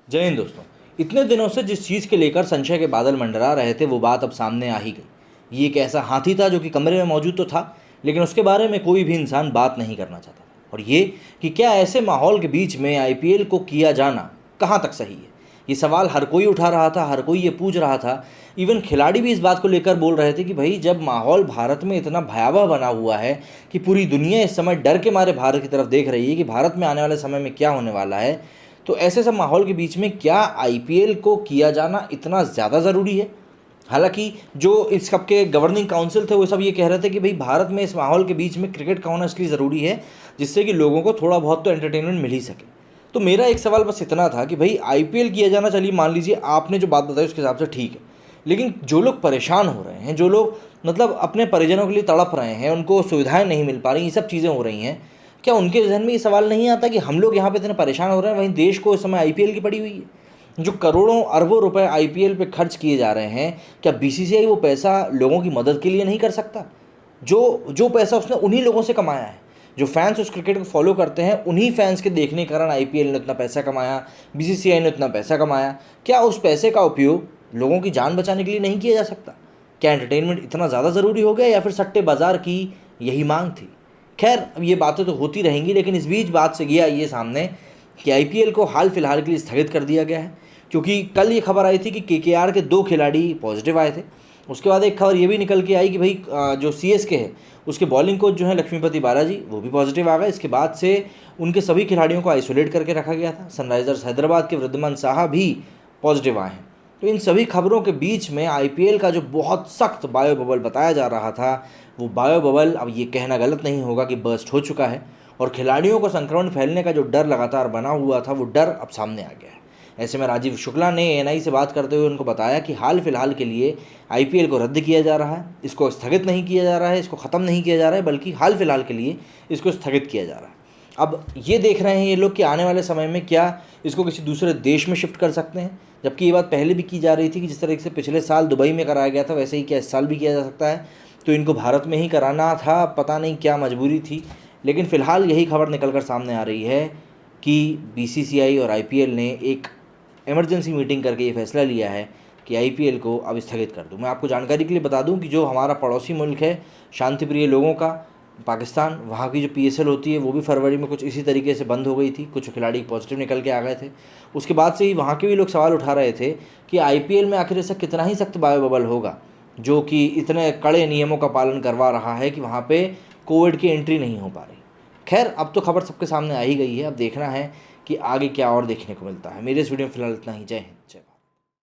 जय हिंद दोस्तों। इतने दिनों से जिस चीज़ के लेकर संशय के बादल मंडरा रहे थे वो बात अब सामने आ ही गई। ये एक ऐसा हाथी था जो कि कमरे में मौजूद तो था, लेकिन उसके बारे में कोई भी इंसान बात नहीं करना चाहता था। और ये कि क्या ऐसे माहौल के बीच में आईपीएल को किया जाना कहाँ तक सही है, ये सवाल हर कोई उठा रहा था, हर कोई ये पूछ रहा था। इवन खिलाड़ी भी इस बात को लेकर बोल रहे थे कि भाई जब माहौल भारत में इतना भयावह बना हुआ है कि पूरी दुनिया इस समय डर के मारे भारत की तरफ देख रही है कि भारत में आने वाले समय में क्या होने वाला है, तो ऐसे सब माहौल के बीच में क्या आईपीएल को किया जाना इतना ज़्यादा ज़रूरी है। हालांकि जो इस कप के गवर्निंग काउंसिल थे वो सब ये कह रहे थे कि भाई भारत में इस माहौल के बीच में क्रिकेट का होना इसलिए ज़रूरी है जिससे कि लोगों को थोड़ा बहुत तो एंटरटेनमेंट मिल ही सके। तो मेरा एक सवाल बस इतना था कि भाई आईपीएल किया जाना, चलिए मान लीजिए आपने जो बात बताई उसके हिसाब से ठीक है, लेकिन जो लोग परेशान हो रहे हैं, जो लोग मतलब अपने परिजनों के लिए तड़प रहे हैं, उनको सुविधाएं नहीं मिल पा रही, ये सब चीज़ें हो रही हैं, क्या उनके जहन में ये सवाल नहीं आता कि हम लोग यहाँ पे इतने परेशान हो रहे हैं, वहीं देश को इस समय आईपीएल की पड़ी हुई है। जो करोड़ों अरबों रुपए आईपीएल पे खर्च किए जा रहे हैं, क्या बीसीसीआई वो पैसा लोगों की मदद के लिए नहीं कर सकता? जो जो पैसा उसने उन्हीं लोगों से कमाया है, जो फैंस उस क्रिकेट को फॉलो करते हैं, उन्हीं फैंस के देखने के कारण आईपीएल ने उतना पैसा कमाया, बीसीसीआई ने उतना पैसा कमाया। क्या उस पैसे का उपयोग लोगों की जान बचाने के लिए नहीं किया जा सकता? क्या एंटरटेनमेंट इतना ज़्यादा ज़रूरी हो गया या फिर सट्टे बाज़ार की यही मांग थी? खैर, अब ये बातें तो होती रहेंगी, लेकिन इस बीच बात से गया ये सामने कि आईपीएल को हाल फिलहाल के लिए स्थगित कर दिया गया है, क्योंकि कल ये खबर आई थी कि केकेआर के 2 खिलाड़ी पॉजिटिव आए थे। उसके बाद एक खबर ये भी निकल के आई कि भाई जो सीएसके है उसके बॉलिंग कोच जो है लक्ष्मीपति बालाजी, वो भी पॉजिटिव आ गए। इसके बाद से उनके सभी खिलाड़ियों को आइसोलेट करके रखा गया था। सनराइजर्स हैदराबाद के वृद्धिमान साहा भी पॉजिटिव आए हैं। तो इन सभी खबरों के बीच में आईपीएल का जो बहुत सख्त बायो बबल बताया जा रहा था, वो बायो बबल अब ये कहना गलत नहीं होगा कि बर्स्ट हो चुका है, और खिलाड़ियों को संक्रमण फैलने का जो डर लगातार बना हुआ था वो डर अब सामने आ गया है। ऐसे में राजीव शुक्ला ने एएनआई से बात करते हुए उनको बताया कि हाल फिलहाल के लिए आईपीएल को रद्द किया जा रहा है, इसको स्थगित नहीं किया जा रहा है, इसको ख़त्म नहीं किया जा रहा है, बल्कि हाल फिलहाल के लिए इसको स्थगित किया जा रहा है। अब ये देख रहे हैं ये लोग कि आने वाले समय में क्या इसको किसी दूसरे देश में शिफ्ट कर सकते हैं, जबकि ये बात पहले भी की जा रही थी कि जिस तरह से पिछले साल दुबई में कराया गया था वैसे ही क्या इस साल भी किया जा सकता है। तो इनको भारत में ही कराना था, पता नहीं क्या मजबूरी थी, लेकिन फ़िलहाल यही खबर निकल कर सामने आ रही है कि बीसीसीआई और आईपीएल ने एक इमरजेंसी मीटिंग करके ये फैसला लिया है कि आईपीएल को अब स्थगित कर दूँ। मैं आपको जानकारी के लिए बता दूं कि जो हमारा पड़ोसी मुल्क है शांतिप्रिय लोगों का, पाकिस्तान, वहाँ की जो पीएसएल होती है वो भी फरवरी में कुछ इसी तरीके से बंद हो गई थी। कुछ खिलाड़ी पॉजिटिव निकल के आ गए थे। उसके बाद से ही वहाँ के भी लोग सवाल उठा रहे थे कि आईपीएल में आखिर ऐसा कितना ही सख्त बायो बबल होगा जो कि इतने कड़े नियमों का पालन करवा रहा है कि वहाँ पे कोविड की एंट्री नहीं हो पा रही। खैर, अब तो खबर सबके सामने आ ही गई है। अब देखना है कि आगे क्या और देखने को मिलता है। मेरे इस वीडियो में फिलहाल इतना ही। जय हिंद, जय भारत।